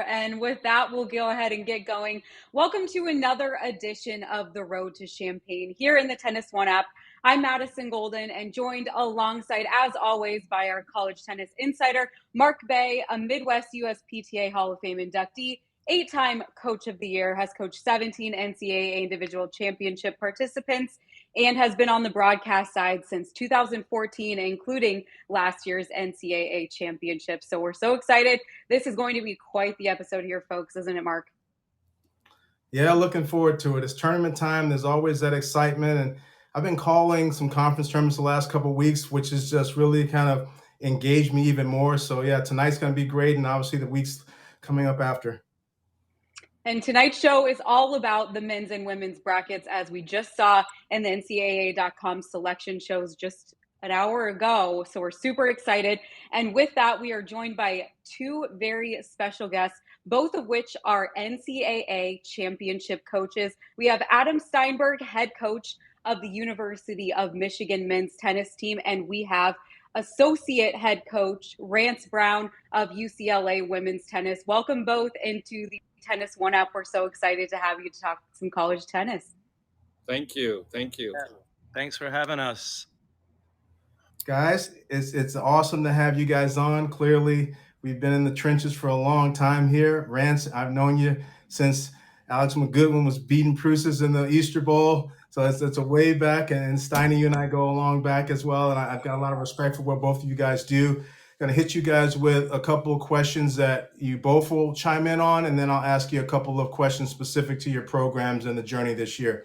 And with that, we'll go ahead and get going. Welcome to another edition of The Road to Champaign here in the TennisONE app. I'm Madison Golden and joined alongside, as always, by our college tennis insider, Mark Bay, a Midwest USPTA Hall of Fame inductee, 8-time Coach of the Year, has coached 17 NCAA individual championship participants, and has been on the broadcast side since 2014, including last year's NCAA championship. So we're so excited. This is going to be quite the episode here, folks, isn't it, Mark? Yeah, looking forward to it. It's tournament time. There's always that excitement. And I've been calling some conference tournaments the last couple of weeks, which has just really kind of engaged me even more. So, yeah, tonight's going to be great. And obviously the weeks coming up after. And tonight's show is all about the men's and women's brackets, as we just saw in the NCAA.com selection shows just an hour ago. So we're super excited. And with that, we are joined by two very special guests, both of which are NCAA championship coaches. We have Adam Steinberg, head coach of the University of Michigan men's tennis team, and we have associate head coach Rance Brown of UCLA women's tennis. Welcome both into the TennisONE app. We're so excited to have you to talk some college tennis. Thank you. Thank you. Thanks for having us. Guys, it's awesome to have you guys on. Clearly, we've been in the trenches for a long time here. Rance, I've known you since Alex McGoodwin was beating Preuß's in the Easter Bowl. So it's a way back, and Steiny, you and I go along back as well. And I've got a lot of respect for what both of you guys do. Going to hit you guys with a couple of questions that you both will chime in on, and then I'll ask you a couple of questions specific to your programs and the journey this year.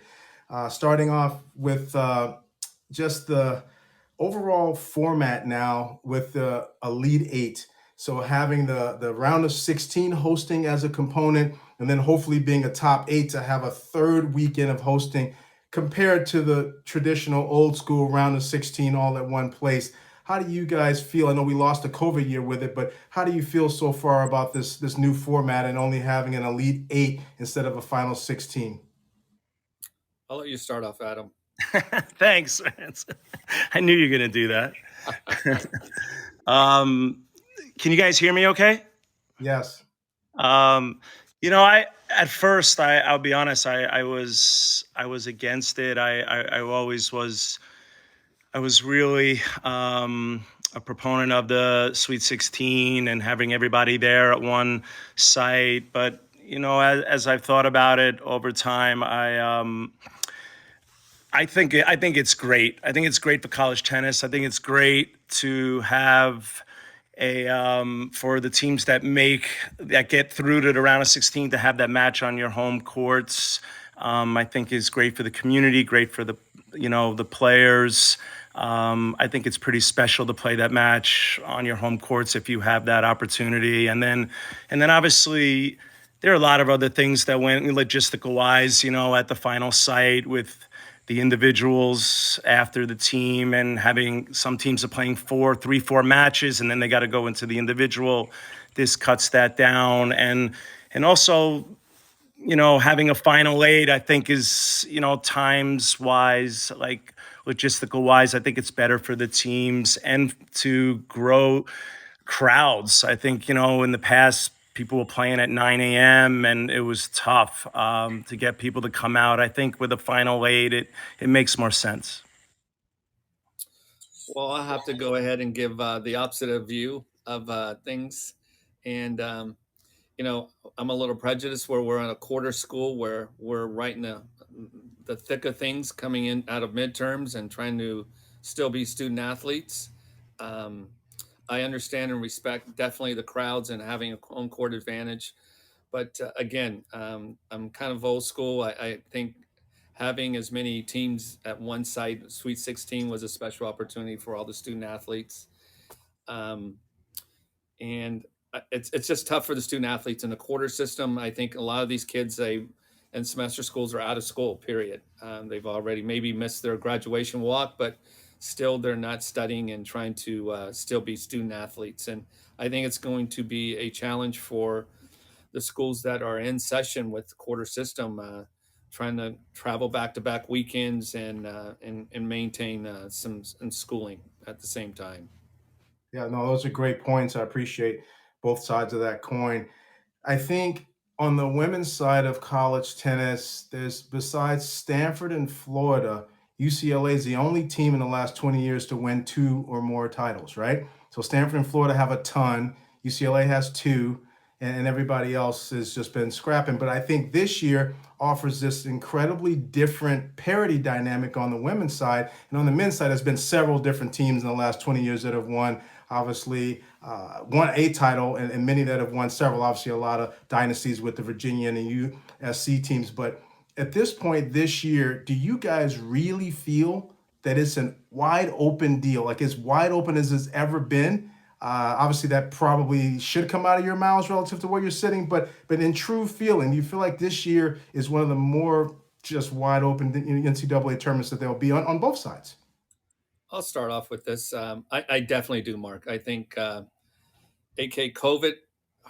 Starting off with just the overall format now with the Elite Eight. So having the round of 16 hosting as a component, and then hopefully being a top 8 to have a third weekend of hosting compared to the traditional old school round of 16 all at one place. How do you guys feel? I know we lost a COVID year with it, but how do you feel so far about this new format and only having an Elite Eight instead of a final 16? I'll let you start off, Adam. Thanks, Rance. I knew you were going to do that. Can you guys hear me okay? Yes. At first, I'll be honest, I was against it. I always was. I was really a proponent of the Sweet 16 and having everybody there at one site. But, as I've thought about it over time, I think it's great. I think it's great for college tennis. I think it's great to have for the teams that get through to the round of 16 to have that match on your home courts. I think is great for the community, great for the players. I think it's pretty special to play that match on your home courts if you have that opportunity. And then obviously there are a lot of other things that went logistical wise, at the final site with the individuals after the team, and having some teams are playing 4 matches, and then they got to go into the individual. This cuts that down. And also, having a final 8, I think is, times wise, like logistical wise, I think it's better for the teams and to grow crowds. I think, in the past, people were playing at 9 a.m. and it was tough to get people to come out. I think with a final 8, it makes more sense. Well, I have to go ahead and give the opposite view of things. And, I'm a little prejudiced where we're in a quarter school where we're right in the thick of things coming in out of midterms and trying to still be student athletes. I understand and respect definitely the crowds and having a home court advantage. But again, I'm kind of old school. I think having as many teams at one site, Sweet 16 was a special opportunity for all the student athletes. And it's just tough for the student athletes in the quarter system. I think a lot of these kids, and semester schools are out of school, period. They've already maybe missed their graduation walk, but still they're not studying and trying to still be student athletes. And I think it's going to be a challenge for the schools that are in session with the quarter system, trying to travel back-to-back weekends and maintain some schooling at the same time. Yeah, no, those are great points. I appreciate both sides of that coin. I think on the women's side of college tennis, there's besides Stanford and Florida, UCLA is the only team in the last 20 years to win two or more titles, right? So Stanford and Florida have a ton. UCLA has two, and everybody else has just been scrapping. But I think this year offers this incredibly different parity dynamic on the women's side. And on the men's side, there's been several different teams in the last 20 years that have won, obviously, won a title, and many that have won several. Obviously, a lot of dynasties with the Virginia and the USC teams. But at this point this year, do you guys really feel that it's a wide open deal, like as wide open as it's ever been? Obviously, that probably should come out of your mouths relative to where you're sitting, but in true feeling, do you feel like this year is one of the more just wide open NCAA tournaments that there'll be on both sides? I'll start off with this. I definitely do, Mark. I think AK COVID,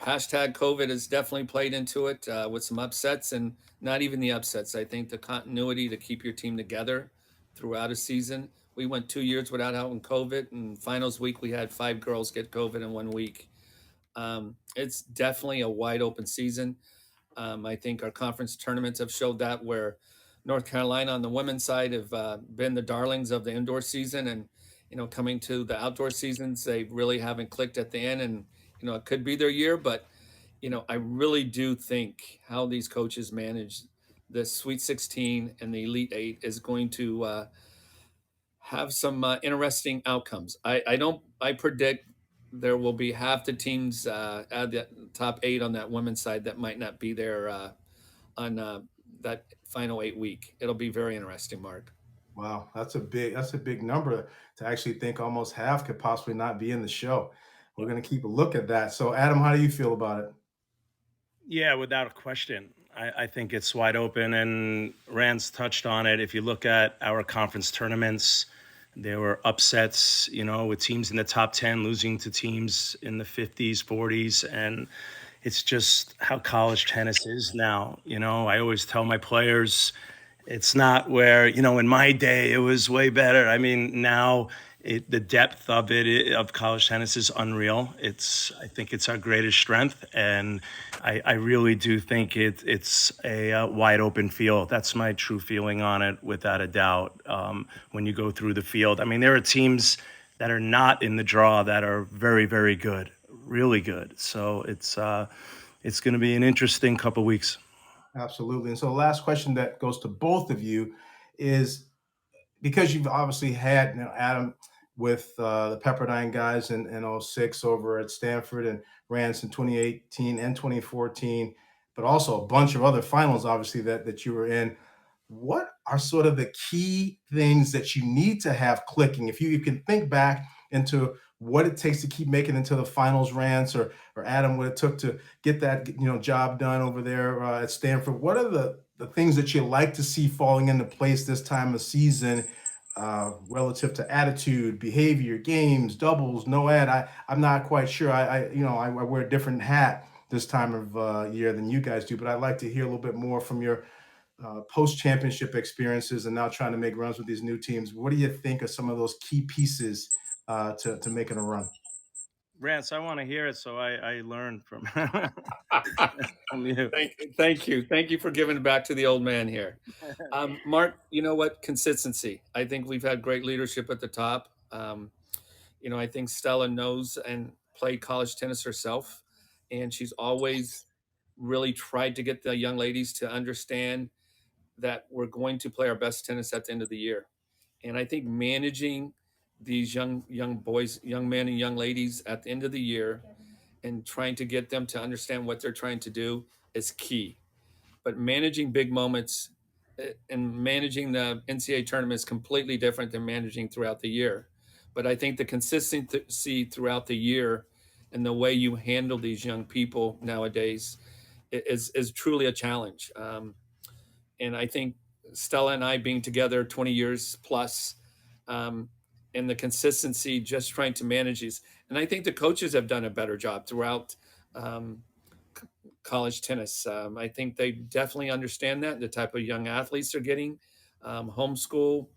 hashtag COVID has definitely played into it with some upsets, and not even the upsets. I think the continuity to keep your team together throughout a season. We went 2 years without having COVID, and finals week we had 5 girls get COVID in 1 week. It's definitely a wide open season. I think our conference tournaments have showed that, where North Carolina on the women's side have been the darlings of the indoor season, and coming to the outdoor seasons, they really haven't clicked at the end, and it could be their year. But I really do think how these coaches manage the Sweet 16 and the Elite Eight is going to have some interesting outcomes. I predict there will be half the teams at the top eight on that women's side that might not be there on that final 8 week. It'll be very interesting, Mark. Wow, that's a big number to actually think almost half could possibly not be in the show. We're going to keep a look at that. So, Adam, how do you feel about it? Yeah, without a question. I think it's wide open, and Rand's touched on it. If you look at our conference tournaments, there were upsets, with teams in the top 10 losing to teams in the 50s, 40s, and it's just how college tennis is now. I always tell my players, it's not where, in my day, it was way better. I mean, now the depth of college tennis is unreal. I think it's our greatest strength, and I really do think it's a wide open field. That's my true feeling on it, without a doubt. When you go through the field, I mean, there are teams that are not in the draw that are very, very good, really good. So it's going to be an interesting couple weeks. Absolutely. And so, the last question that goes to both of you is, because you've obviously had, Adam with the Pepperdine guys in '06 over at Stanford, and Rance in 2018 and 2014, but also a bunch of other finals, obviously, that you were in. What are sort of the key things that you need to have clicking? If you can think back into what it takes to keep making it into the finals, Rance or Adam, what it took to get that job done over there at Stanford. What are the things that you like to see falling into place this time of season, relative to attitude, behavior, games, doubles, no ad? I'm not quite sure. I wear a different hat this time of year than you guys do, but I'd like to hear a little bit more from your post championship experiences and now trying to make runs with these new teams. What do you think are some of those key pieces to making a run? Rance, I want to hear it, so I learn from, from you. Thank you for giving it back to the old man here. Mark, you know what? Consistency. I think we've had great leadership at the top. I think Stella knows and played college tennis herself, and she's always really tried to get the young ladies to understand that we're going to play our best tennis at the end of the year. And I think managing these young boys, young men, and young ladies at the end of the year, and trying to get them to understand what they're trying to do is key. But managing big moments and managing the NCAA tournament is completely different than managing throughout the year. But I think the consistency throughout the year and the way you handle these young people nowadays is truly a challenge. And I think Stella and I being together 20 years plus, and the consistency, just trying to manage these. And I think the coaches have done a better job throughout um, college tennis. I think they definitely understand that the type of young athletes they're getting, homeschool,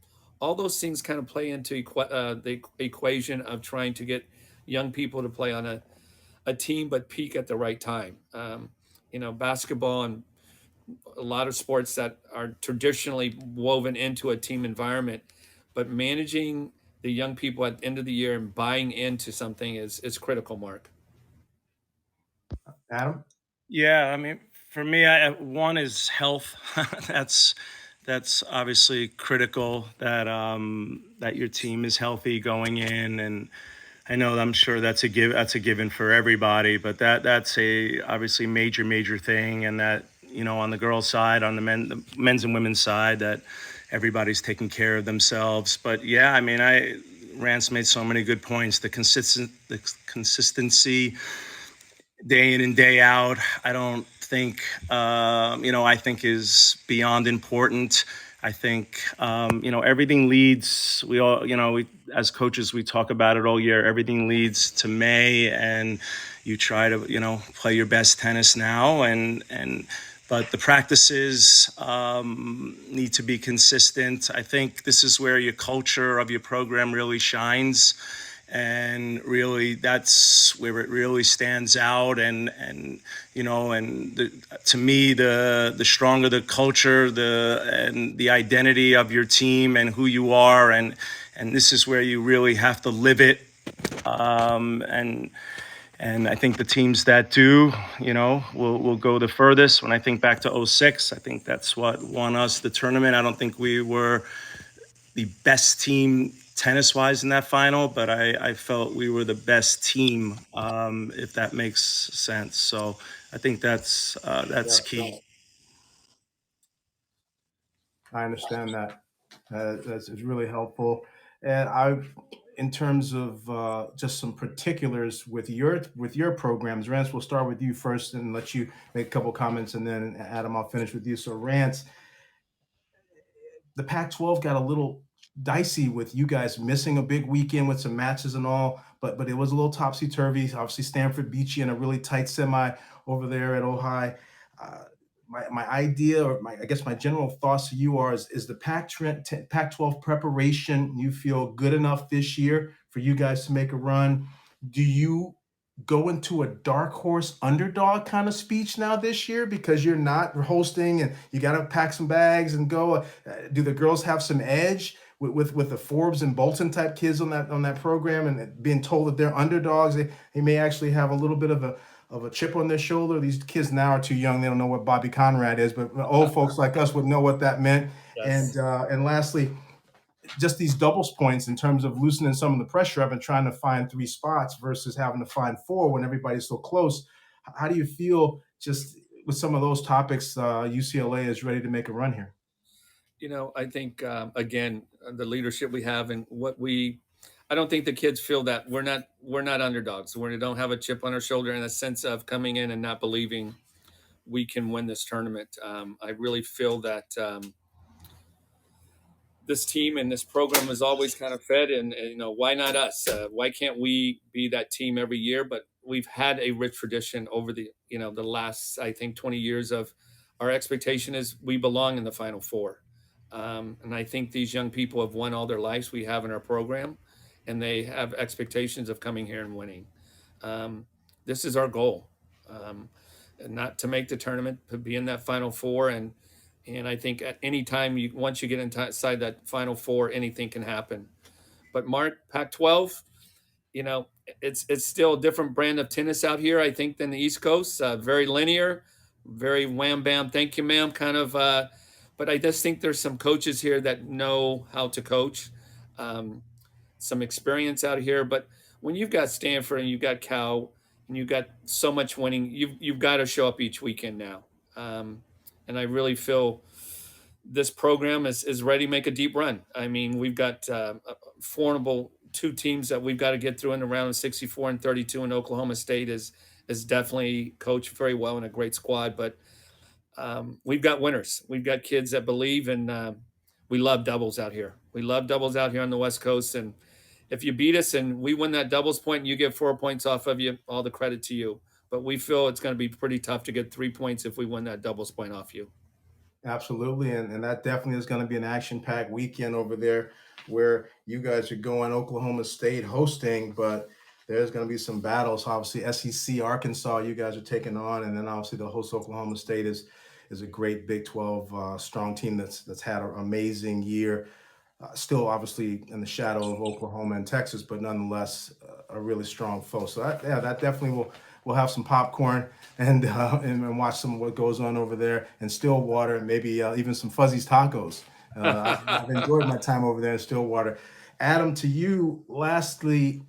all those things kind of play into the equation of trying to get young people to play on a team, but peak at the right time. basketball and a lot of sports that are traditionally woven into a team environment, but managing the young people at the end of the year and buying into something is critical, Mark. Adam? Yeah, I mean, for me, one is health. that's that's obviously critical that that your team is healthy going in, and I'm sure that's a given for everybody, but that's a obviously major thing, and that on the girls' side, on the men's and women's side, that everybody's taking care of themselves. But yeah, I mean, Rance made so many good points. The consistency day in and day out. I don't think, I think is beyond important. I think, everything leads. We all, as coaches, we talk about it all year. Everything leads to May, and you try to, play your best tennis now, but the practices need to be consistent. I think this is where your culture of your program really shines, and really that's where it really stands out. To me, the stronger the culture, the identity of your team and who you are, and this is where you really have to live it. And I think the teams that do, will go the furthest. When I think back to '06, I think that's what won us the tournament. I don't think we were the best team tennis wise in that final, but I felt we were the best team, if that makes sense. So I think that's key. I understand that. That's really helpful. And in terms of just some particulars with your programs, Rance, we'll start with you first and let you make a couple comments, and then Adam, I'll finish with you. So, Rance, the Pac-12 got a little dicey with you guys missing a big weekend with some matches and all, but it was a little topsy-turvy. Obviously, Stanford beat you in a really tight semi over there at Ohio. My idea, or I guess my general thoughts to you are: is the Pac-12 preparation, you feel good enough this year for you guys to make a run? Do you go into a dark horse underdog kind of speech now this year because you're not hosting and you got to pack some bags and go? Do the girls have some edge with the Forbes and Bolton type kids on that program, and being told that they're underdogs? They may actually have a little bit of a chip on their shoulder. These kids now are too young; they don't know what Bobby Conrad is, but old folks like us would know what that meant. Yes. And lastly, just these doubles points in terms of loosening some of the pressure. I've been trying to find 3 spots versus having to find 4 when everybody's so close. How do you feel just with some of those topics? UCLA is ready to make a run here. I think again, the leadership we have and I don't think the kids feel that we're not underdogs. We don't have a chip on our shoulder in a sense of coming in and not believing we can win this tournament. I really feel that this team and this program is always kind of fed, and why not us? Why can't we be that team every year? But we've had a rich tradition over the the last, I think, 20 years of our expectation is we belong in the Final Four. And I think these young people have won all their lives we have in our program, and they have expectations of coming here and winning. This is our goal, not to make the tournament, but be in that Final Four. And I think at any time once you get inside that Final Four, anything can happen. But Mark, Pac-12, it's still a different brand of tennis out here, I think, than the East Coast. Very linear, very wham bam, thank you, ma'am, kind of. But I just think there's some coaches here that know how to coach, some experience out here. But when you've got Stanford and you've got Cal and you've got so much winning, you've got to show up each weekend now. And I really feel this program is ready to make a deep run. I mean, we've got formidable 2 teams that we've got to get through in the round of 64 and 32, and Oklahoma State is definitely coached very well and a great squad. But we've got winners. We've got kids that believe, and we love doubles out here. We love doubles out here on the West Coast. And if you beat us and we win that doubles point and you get 4 points off of you, all the credit to you. But we feel it's going to be pretty tough to get 3 points if we win that doubles point off you. Absolutely, and that definitely is going to be an action-packed weekend over there, where you guys are going. Oklahoma State hosting, but there's going to be some battles. Obviously, SEC, Arkansas, you guys are taking on, and then obviously the host Oklahoma State is a great Big 12 strong team that's had an amazing year. Still, obviously, in the shadow of Oklahoma and Texas, but nonetheless, a really strong foe. So that definitely will have some popcorn and watch some of what goes on over there in Stillwater, and maybe even some Fuzzy's tacos. I've enjoyed my time over there in Stillwater. Adam, to you, lastly,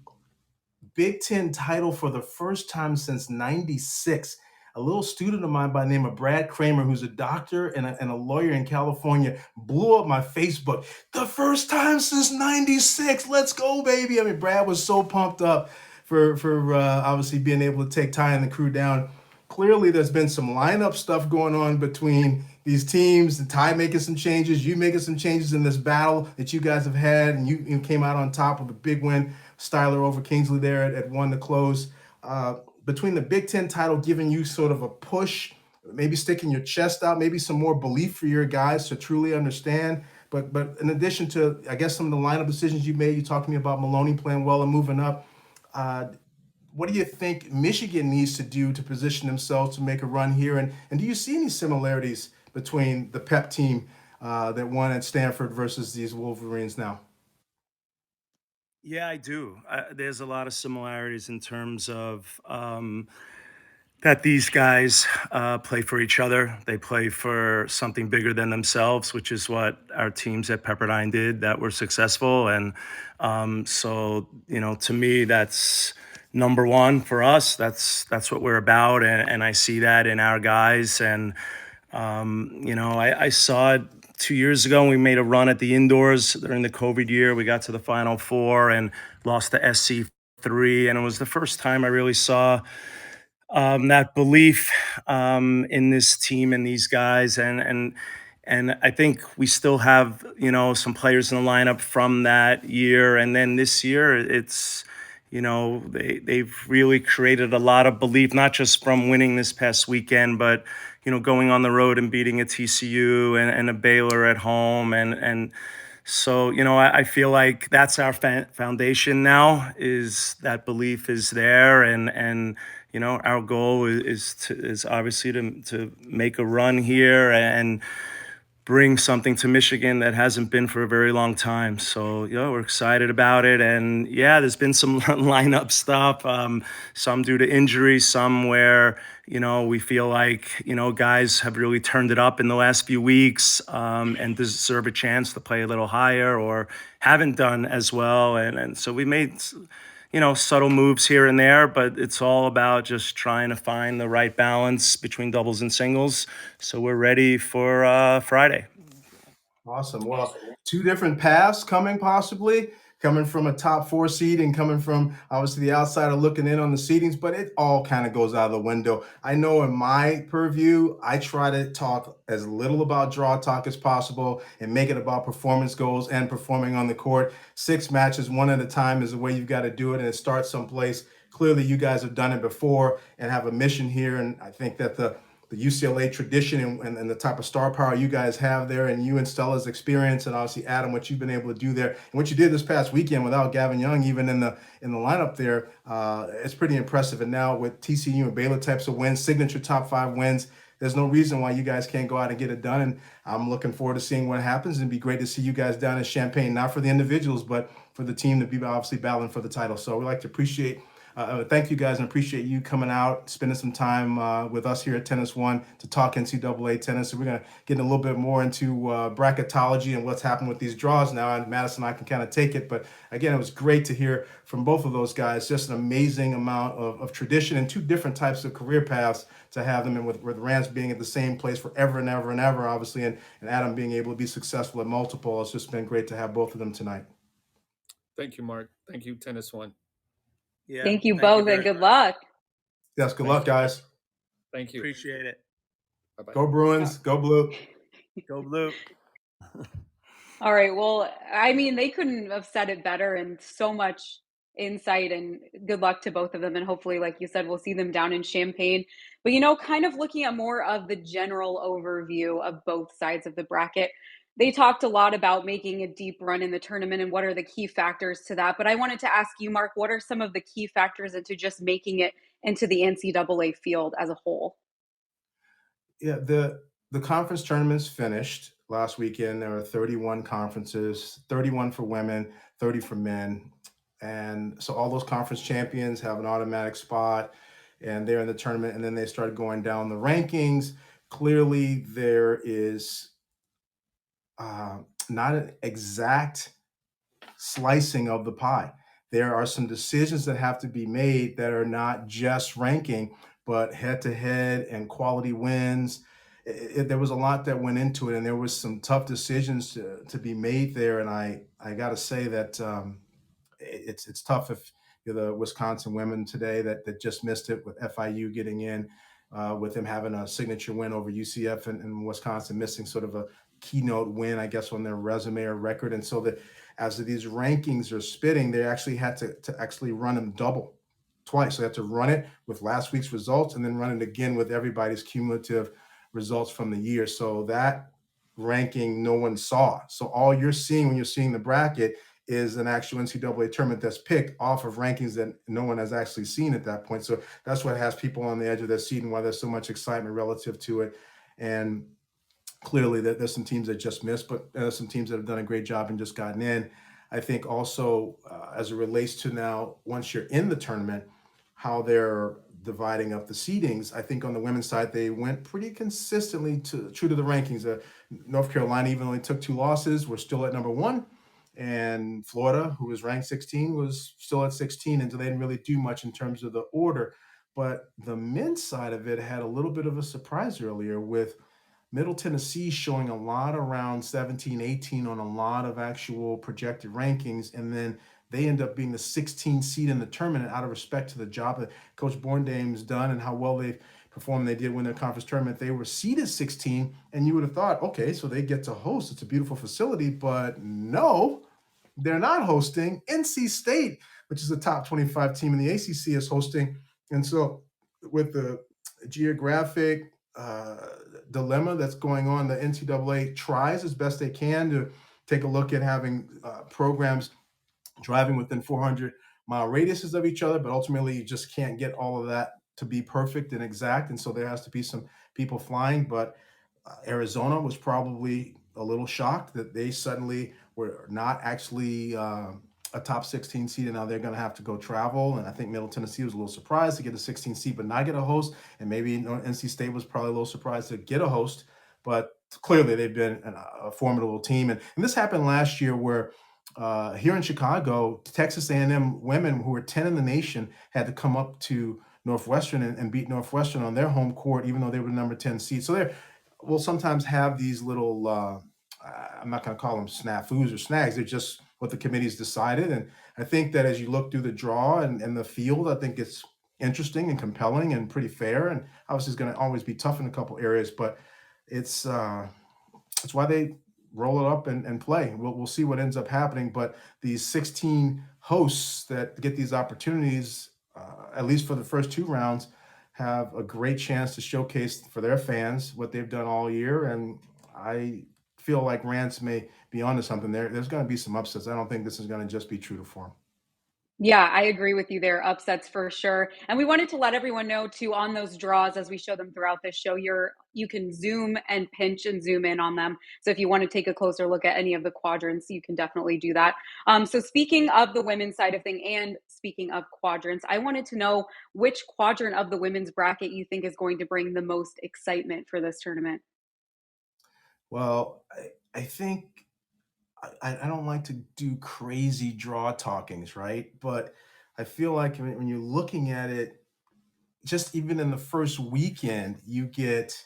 Big Ten title for the first time since '96. A little student of mine by the name of Brad Kramer, who's a doctor and a lawyer in California, blew up my Facebook. The first time since '96. Let's go, baby. I mean, Brad was so pumped up for obviously being able to take Ty and the crew down. Clearly, there's been some lineup stuff going on between these teams, and Ty making some changes, you making some changes in this battle that you guys have had, and you came out on top with a big win. Styler over Kingsley there at 1 to close. Between the Big Ten title giving you sort of a push, maybe sticking your chest out, maybe some more belief for your guys to truly understand. But in addition to, I guess, some of the lineup decisions you made, you talked to me about Maloney playing well and moving up. What do you think Michigan needs to do to position themselves to make a run here? And do you see any similarities between the Pep team that won at Stanford versus these Wolverines now? Yeah, I do. There's a lot of similarities in terms of that these guys play for each other. They play for something bigger than themselves, which is what our teams at Pepperdine did that were successful. And so, to me, that's number one for us. That's what we're about, and I see that in our guys. And I saw it 2 years ago when we made a run at the indoors during the COVID year. We got to the Final Four and lost to SC3, and it was the first time I really saw that belief in this team and these guys, and I think we still have some players in the lineup from that year, and then this year it's they've really created a lot of belief, not just from winning this past weekend, but going on the road and beating a TCU and a Baylor at home, and so I feel like that's our foundation now. Is that belief is there, and our goal is obviously to make a run here and bring something to Michigan that hasn't been for a very long time. So, we're excited about it. And yeah, there's been some lineup stuff, some due to injury, some where, we feel like, guys have really turned it up in the last few weeks and deserve a chance to play a little higher or haven't done as well. And so we made, subtle moves here and there, but it's all about just trying to find the right balance between doubles and singles. So we're ready for Friday. Awesome. Well, two different paths coming, possibly coming from a top 4 seed and coming from obviously the outsider looking in on the seedings, but it all kind of goes out of the window. I know in my purview, I try to talk as little about draw talk as possible and make it about performance goals and performing on the court. 6 matches, one at a time is the way you've got to do it, and it starts someplace. Clearly, you guys have done it before and have a mission here, and I think that the UCLA tradition and the type of star power you guys have there, and you and Stella's experience, and obviously Adam, what you've been able to do there, and what you did this past weekend without Gavin Young even in the lineup there, it's pretty impressive. And now with TCU and Baylor types of wins, signature top 5 wins, there's no reason why you guys can't go out and get it done. And I'm looking forward to seeing what happens, and it'd be great to see you guys down in Champaign, not for the individuals, but for the team to be obviously battling for the title. So we'd like to thank you guys and appreciate you coming out, spending some time with us here at Tennis One to talk NCAA tennis. So we're going to get a little bit more into bracketology and what's happened with these draws now. And Madison and I can kind of take it. But again, it was great to hear from both of those guys. Just an amazing amount of tradition and 2 different types of career paths to have them, and with Rance being at the same place forever and ever and ever, obviously, and Adam being able to be successful at multiple. It's just been great to have both of them tonight. Thank you, Mark. Thank you, Tennis One. Yeah, thank you both, and good luck. Yes, good luck, guys. Thank you. Appreciate it. Bye-bye. Go Bruins. Go Blue. Go Blue. All right. Well, I mean, they couldn't have said it better, and so much insight, and good luck to both of them. And hopefully, like you said, we'll see them down in Champaign. But, kind of looking at more of the general overview of both sides of the bracket, They talked a lot about making a deep run in the tournament and what are the key factors to that. But I wanted to ask you, Mark, what are some of the key factors into just making it into the NCAA field as a whole? Yeah, the conference tournaments finished last weekend. There were 31 conferences, 31 for women, 30 for men. And so all those conference champions have an automatic spot and they're in the tournament. And then they started going down the rankings. Clearly, there is uh, not an exact slicing of the pie. There are some decisions that have to be made that are not just ranking, but head to head and quality wins. There was a lot that went into it, and there was some tough decisions to be made there. And I got to say that it's tough if you're the Wisconsin women today that just missed it with FIU getting in, with them having a signature win over UCF and Wisconsin missing sort of a keynote win, I guess, on their resume or record. And so that as these rankings are spitting, they actually had to actually run them double twice. So they had to run it with last week's results and then run it again with everybody's cumulative results from the year. So that ranking no one saw. So all you're seeing when you're seeing the bracket is an actual NCAA tournament that's picked off of rankings that no one has actually seen at that point. So that's what has people on the edge of their seat and why there's so much excitement relative to it. And clearly there's some teams that just missed, but there's some teams that have done a great job and just gotten in. I think also as it relates to now, once you're in the tournament, how they're dividing up the seedings. I think on the women's side, they went pretty consistently true to the rankings. North Carolina, even though they took 2 losses, were still at number 1. And Florida, who was ranked 16, was still at 16. And so they didn't really do much in terms of the order. But the men's side of it had a little bit of a surprise earlier with Middle Tennessee showing a lot around 17, 18 on a lot of actual projected rankings. And then they end up being the 16th seed in the tournament out of respect to the job that Coach Borndame's done and how well they've performed. They did win their conference tournament. They were seeded 16, and you would have thought, okay, so they get to host. It's a beautiful facility, but no, they're not hosting. NC State, which is a top 25 team in the ACC, is hosting. And so with the geographic dilemma that's going on, the NCAA tries as best they can to take a look at having programs driving within 400-mile radiuses of each other, but ultimately you just can't get all of that to be perfect and exact. And so there has to be some people flying. But Arizona was probably a little shocked that they suddenly were not actually a top 16 seed, and now they're going to have to go travel. And I think Middle Tennessee was a little surprised to get a 16 seed, but not get a host. And maybe NC State was probably a little surprised to get a host. But clearly they've been a formidable team. And this happened last year where here in Chicago, Texas A&M women who were 10 in the nation had to come up to Northwestern and beat Northwestern on their home court, even though they were the number 10 seed. So we'll sometimes have these little, I'm not going to call them snafus or snags. They're just what the committee's decided. And I think that as you look through the draw and the field, I think it's interesting and compelling and pretty fair. And obviously it's going to always be tough in a couple areas, but it's why they roll it up and play. We'll see what ends up happening. But these 16 hosts that get these opportunities, at least for the first 2 rounds, have a great chance to showcase for their fans what they've done all year. And I feel like Rance may be onto something there. There's going to be some upsets. I don't think this is going to just be true to form. Yeah, I agree with you there. Upsets for sure. And we wanted to let everyone know too on those draws as we show them throughout this show. You can zoom and pinch and zoom in on them. So if you want to take a closer look at any of the quadrants, you can definitely do that. So speaking of the women's side of thing and speaking of quadrants, I wanted to know which quadrant of the women's bracket you think is going to bring the most excitement for this tournament. Well, I think I don't like to do crazy draw talkings, right? But I feel like when you're looking at it, just even in the first weekend, you get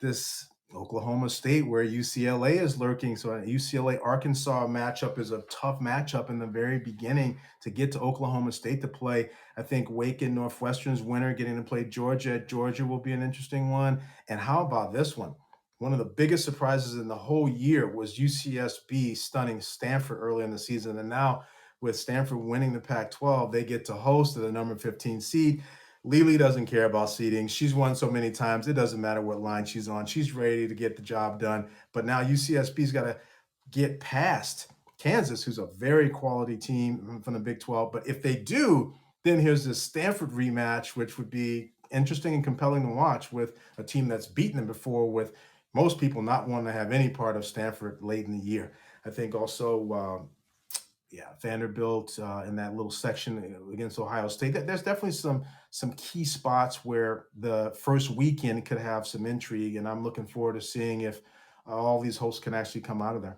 this Oklahoma State where UCLA is lurking. So a UCLA Arkansas matchup is a tough matchup in the very beginning to get to Oklahoma State to play. I think Wake and Northwestern's winner getting to play Georgia at Georgia will be an interesting one. And how about this one? One of the biggest surprises in the whole year was UCSB stunning Stanford early in the season. And now with Stanford winning the Pac-12, they get to host the number 15 seed. Lily doesn't care about seeding. She's won so many times. It doesn't matter what line she's on. She's ready to get the job done. But now UCSB's got to get past Kansas, who's a very quality team from the Big 12. But if they do, then here's this Stanford rematch, which would be interesting and compelling to watch with a team that's beaten them before, with most people not wanting to have any part of Stanford late in the year. I think also, Vanderbilt in that little section against Ohio State. There's definitely some key spots where the first weekend could have some intrigue, and I'm looking forward to seeing if all these hosts can actually come out of there.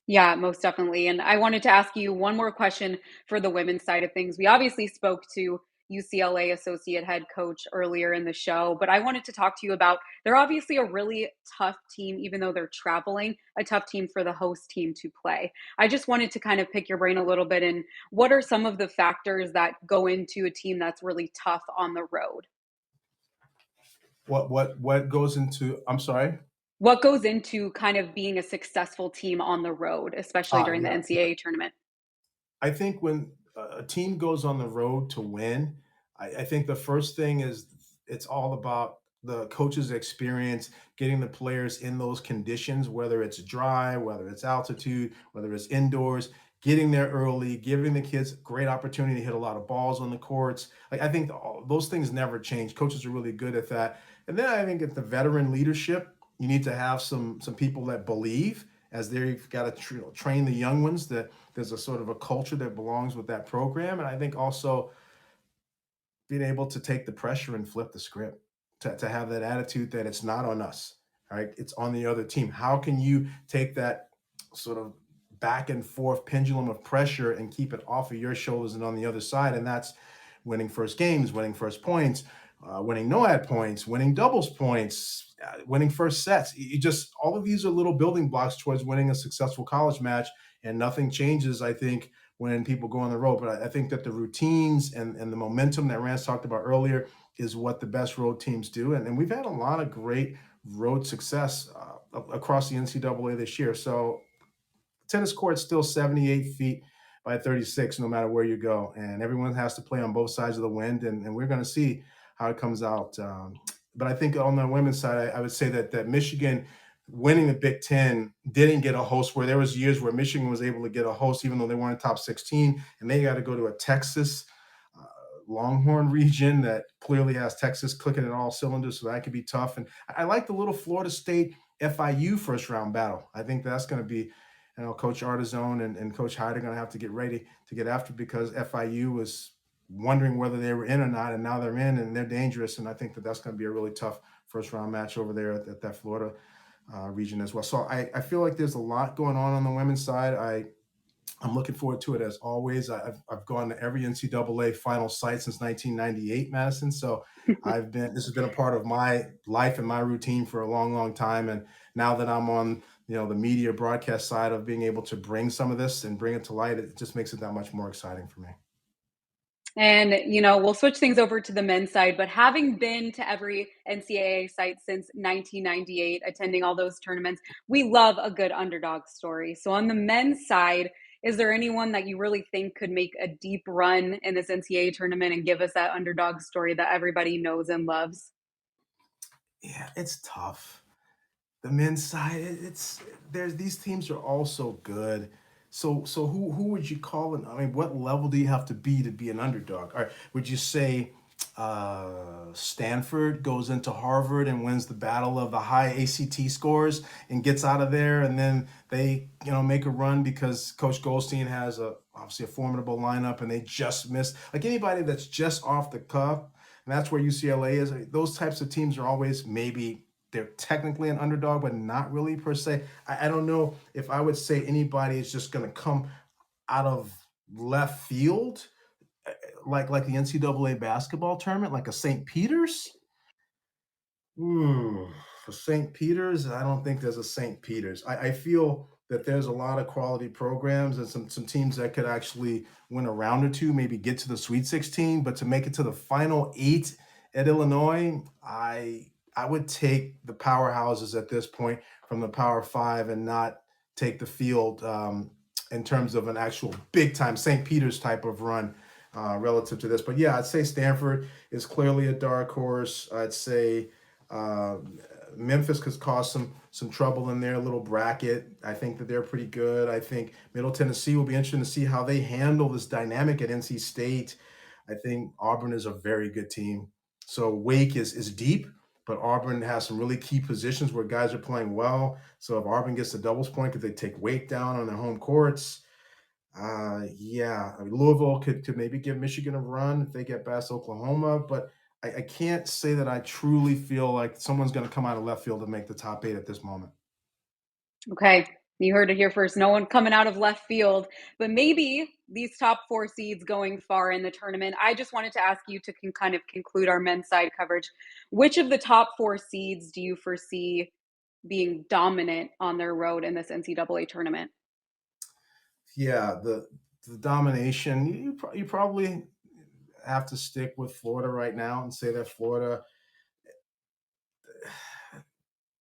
Yeah, most definitely. And I wanted to ask you one more question for the women's side of things. We obviously spoke to UCLA associate head coach earlier in the show, but I wanted to talk to you about they're obviously a really tough team, even though they're traveling, a tough team for the host team to play. I just wanted to kind of pick your brain a little bit. And what are some of the factors that go into a team that's really tough on the road? What goes into? I'm sorry. What goes into kind of being a successful team on the road, especially during the Yeah. NCAA tournament? I think when a team goes on the road to win, I think the first thing is it's all about the coach's experience, getting the players in those conditions, whether it's dry, whether it's altitude, whether it's indoors, getting there early, giving the kids great opportunity to hit a lot of balls on the courts. Like I think those things never change. Coaches are really good at that. And then I think at the veteran leadership, you need to have some people that believe as they've got to train the young ones that there's a sort of a culture that belongs with that program. And I think also being able to take the pressure and flip the script, to have that attitude that it's not on us, right? It's on the other team. How can you take that sort of back and forth pendulum of pressure and keep it off of your shoulders and on the other side? And that's winning first games, winning first points, winning no ad points, winning doubles points, winning first sets. You just, all of these are little building blocks towards winning a successful college match, and nothing changes, I think, when people go on the road. But I think that the routines and the momentum that Rance talked about earlier is what the best road teams do. And we've had a lot of great road success across the NCAA this year. So tennis court's still 78 feet by 36, no matter where you go. And everyone has to play on both sides of the wind. And we're going to see how it comes out. But I think on the women's side, I would say that Michigan winning the Big Ten didn't get a host, where there was years where Michigan was able to get a host, even though they weren't top 16, and they got to go to a Texas Longhorn region that clearly has Texas clicking at all cylinders. So that could be tough. And I like the little Florida State FIU first round battle. I think that's going to be, Coach Artizone and Coach Hyde are going to have to get ready to get after, because FIU was wondering whether they were in or not, and now they're in and they're dangerous. And I think that that's going to be a really tough first round match over there at that Florida region as well. So I feel like there's a lot going on the women's side. I'm looking forward to it as always. I've gone to every NCAA final site since 1998, Madison. So this has been a part of my life and my routine for a long, long time. And now that I'm on, the media broadcast side of being able to bring some of this and bring it to light, it just makes it that much more exciting for me. And, we'll switch things over to the men's side, but having been to every NCAA site since 1998, attending all those tournaments, we love a good underdog story. So on the men's side, is there anyone that you really think could make a deep run in this NCAA tournament and give us that underdog story that everybody knows and loves? Yeah, it's tough. The men's side, there's these teams are all so good. So who would you call it? I mean, what level do you have to be an underdog? Or would you say Stanford goes into Harvard and wins the battle of the high ACT scores and gets out of there, and then they make a run because Coach Goldstein has obviously a formidable lineup, and they just missed, like, anybody that's just off the cuff, and that's where UCLA is. Those types of teams are always, maybe they're technically an underdog, but not really per se. I don't know if I would say anybody is just going to come out of left field, like the NCAA basketball tournament, like a St. Peter's. For St. Peter's, I don't think there's a St. Peter's. I feel that there's a lot of quality programs and some teams that could actually win a round or two, maybe get to the Sweet 16, but to make it to the final 8 at Illinois, I would take the powerhouses at this point from the Power 5 and not take the field in terms of an actual big time St. Peter's type of run. relative to this. But yeah, I'd say Stanford is clearly a dark horse. I'd say uh, Memphis could cause some trouble in their little bracket. I think that they're pretty good. I think Middle Tennessee will be interesting to see how they handle this dynamic at NC State. I think Auburn is a very good team. So Wake is deep, but Auburn has some really key positions where guys are playing well. So if Auburn gets the doubles point, could they take Wake down on their home courts? Yeah, I mean, Louisville could maybe give Michigan a run if they get past Oklahoma, but I can't say that I truly feel like someone's going to come out of left field to make the top 8 at this moment. Okay, you heard it here first. No one coming out of left field, but maybe these top 4 seeds going far in the tournament. I just wanted to ask you to kind of conclude our men's side coverage. Which of the top 4 seeds do you foresee being dominant on their road in this NCAA tournament? Yeah, the domination, you probably have to stick with Florida right now and say that Florida.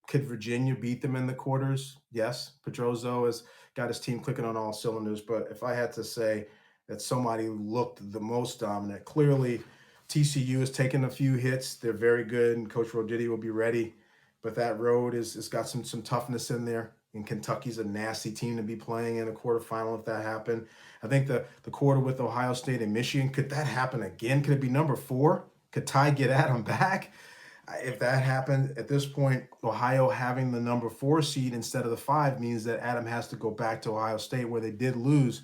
Could Virginia beat them in the quarters? Yes. Pedrozo has got his team clicking on all cylinders. But if I had to say that somebody looked the most dominant, clearly TCU has taken a few hits. They're very good, and Coach Roditi will be ready. But that road is got some toughness in there. And Kentucky's a nasty team to be playing in a quarterfinal if that happened. I think the quarter with Ohio State and Michigan, could that happen again? Could it be number 4? Could Ty get at them back? If that happened at this point, Ohio having the number 4 seed instead of the 5 means that Adam has to go back to Ohio State where they did lose.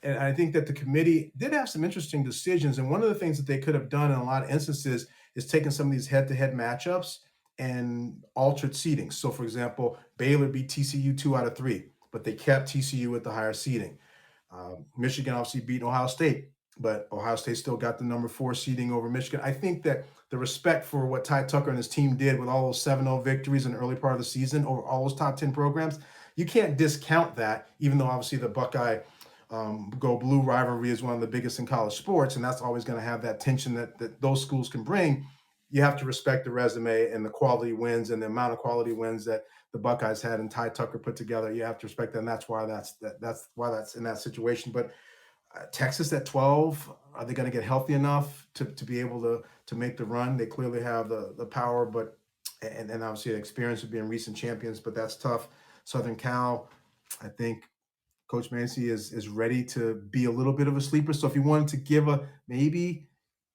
And I think that the committee did have some interesting decisions. And one of the things that they could have done in a lot of instances is taken some of these head-to-head matchups and altered seedings. So, for example, Baylor beat TCU 2 out of 3, but they kept TCU with the higher seeding. Michigan obviously beat Ohio State, but Ohio State still got the number 4 seeding over Michigan. I think that the respect for what Ty Tucker and his team did with all those 7-0 victories in the early part of the season over all those top 10 programs, you can't discount that, even though obviously the Buckeye Go Blue rivalry is one of the biggest in college sports, and that's always going to have that tension that those schools can bring. You have to respect the resume and the quality wins and the amount of quality wins that the Buckeyes had and Ty Tucker put together. You have to respect that, and that's why that's in that situation. But Texas at 12, are they going to get healthy enough to be able to make the run? They clearly have the power, but and obviously the experience of being recent champions, but that's tough. Southern Cal, I think Coach Mancey is ready to be a little bit of a sleeper. So if you wanted to give a maybe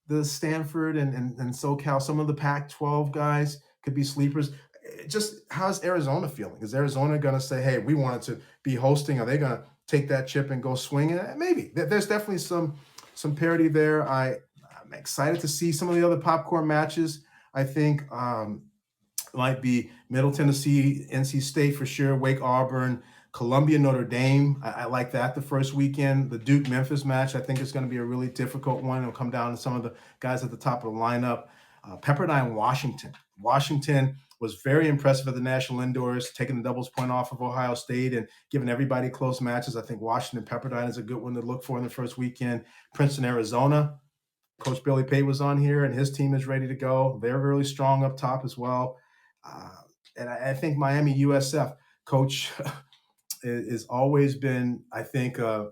the Stanford and SoCal, some of the Pac-12 guys could be sleepers. Just how's Arizona feeling? Is Arizona going to say, "Hey, we wanted to be hosting"? Are they going to take that chip and go swinging? Maybe there's definitely some parity there. I'm excited to see some of the other popcorn matches. I think might be Middle Tennessee, NC State for sure, Wake, Auburn, Columbia, Notre Dame. I like that the first weekend. The Duke Memphis match, I think, is going to be a really difficult one. It'll come down to some of the guys at the top of the lineup. Pepperdine, Washington. Washington was very impressive at the national indoors, taking the doubles point off of Ohio State and giving everybody close matches. I think Washington Pepperdine is a good one to look for in the first weekend. Princeton, Arizona. Coach Billy Pay was on here, and his team is ready to go. They're really strong up top as well. Uh, and I think Miami USF coach has always been, I think, I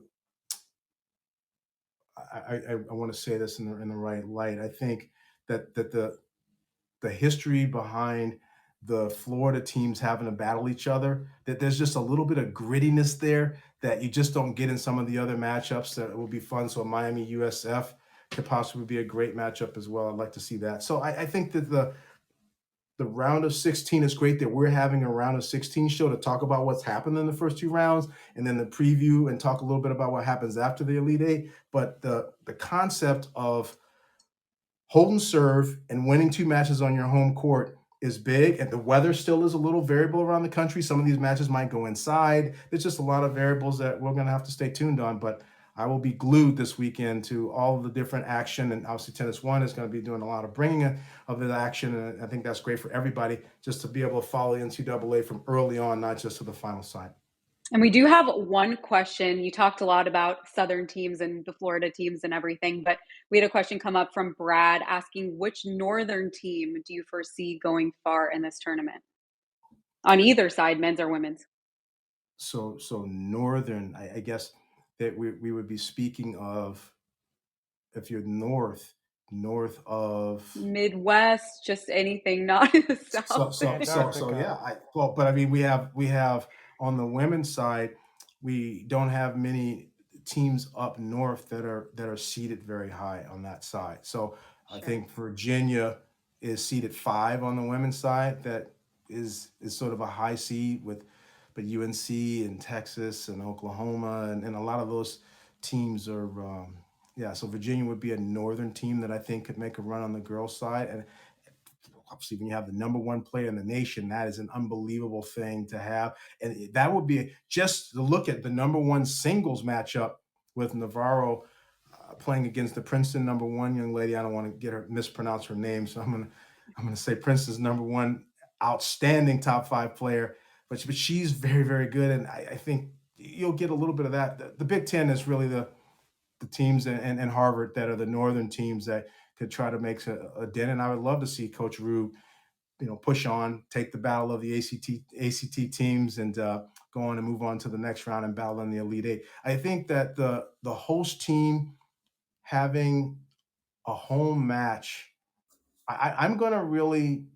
want to say this in the right light. I think that the history behind the Florida teams having to battle each other, that there's just a little bit of grittiness there that you just don't get in some of the other matchups that will be fun. So Miami USF could possibly be a great matchup as well. I'd like to see that. So I think that the round of 16 is great that we're having a round of 16 show to talk about what's happened in the first 2 rounds and then the preview and talk a little bit about what happens after the Elite Eight. But the concept of holding serve and winning 2 matches on your home court is big, and the weather still is a little variable around the country. Some of these matches might go inside. There's just a lot of variables that we're going to have to stay tuned on, but I will be glued this weekend to all of the different action, and obviously TennisONE is going to be doing a lot of bringing of the action, and I think that's great for everybody just to be able to follow the NCAA from early on, not just to the final side. And we do have one question. You talked a lot about Southern teams and the Florida teams and everything, but we had a question come up from Brad asking which Northern team do you foresee going far in this tournament on either side, men's or women's? So Northern, I guess that we would be speaking of if you're north of Midwest, just anything not in the South. yeah. But I mean, we have on the women's side, we don't have many teams up north that are seated very high on that side. So I think Virginia is seated 5 on the women's side. That is sort of a high seed but UNC and Texas and Oklahoma and a lot of those teams are. So Virginia would be a northern team that I think could make a run on the girls' side. And obviously, when you have the number 1 player in the nation, that is an unbelievable thing to have. And that would be just to look at the number 1 singles matchup with Navarro playing against the Princeton number 1 young lady. I don't want to mispronounce her name, so I'm gonna say Princeton's number 1 outstanding top 5 player. But she's very, very good, and I think you'll get a little bit of that. The Big Ten is really the teams and Harvard that are the northern teams that could try to make a dent. And I would love to see Coach Rube, push on, take the battle of the ACT teams and go on and move on to the next round and battle in the Elite Eight. I think that the host team having a home match, I'm going to really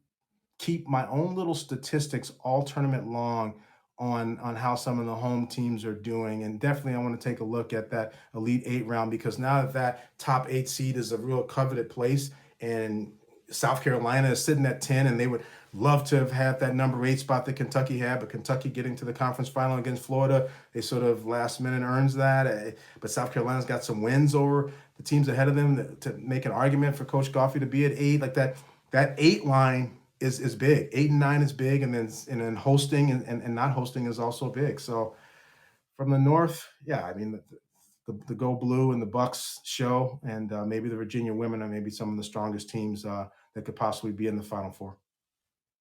keep my own little statistics all tournament long on how some of the home teams are doing. And definitely I want to take a look at that Elite Eight round, because now that top 8 seed is a real coveted place, and South Carolina is sitting at 10, and they would love to have had that number 8 spot that Kentucky had, but Kentucky getting to the conference final against Florida, they sort of last minute earns that. But South Carolina's got some wins over the teams ahead of them to make an argument for Coach Goffey to be at 8. Like that 8 line is big. 8 and 9 is big, and then hosting and not hosting is also big. So from the north, I mean, the Go Blue and the Bucks show, and maybe the Virginia women are maybe some of the strongest teams that could possibly be in the Final Four.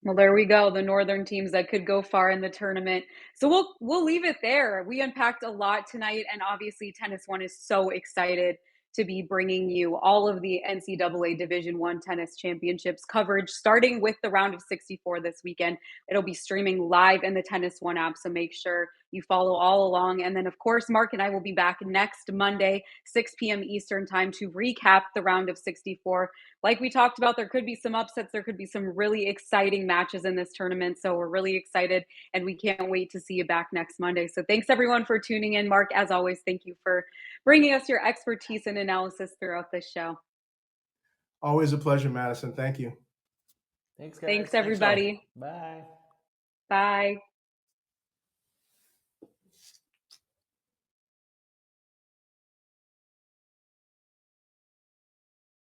Well, there we go. The northern teams that could go far in the tournament. So we'll leave it there. We unpacked a lot tonight, and obviously TennisONE is so excited to be bringing you all of the NCAA Division I tennis championships coverage, starting with the round of 64 this weekend. It'll be streaming live in the TennisONE app, so make sure you follow all along. And then, of course, Mark and I will be back next Monday, 6 p.m. Eastern time, to recap the round of 64. Like we talked about, there could be some upsets. There could be some really exciting matches in this tournament. So we're really excited, and we can't wait to see you back next Monday. So thanks everyone for tuning in. Mark, as always, thank you for bringing us your expertise and analysis throughout this show. Always a pleasure, Madison. Thank you. Thanks, guys. Thanks, everybody. Bye. Bye.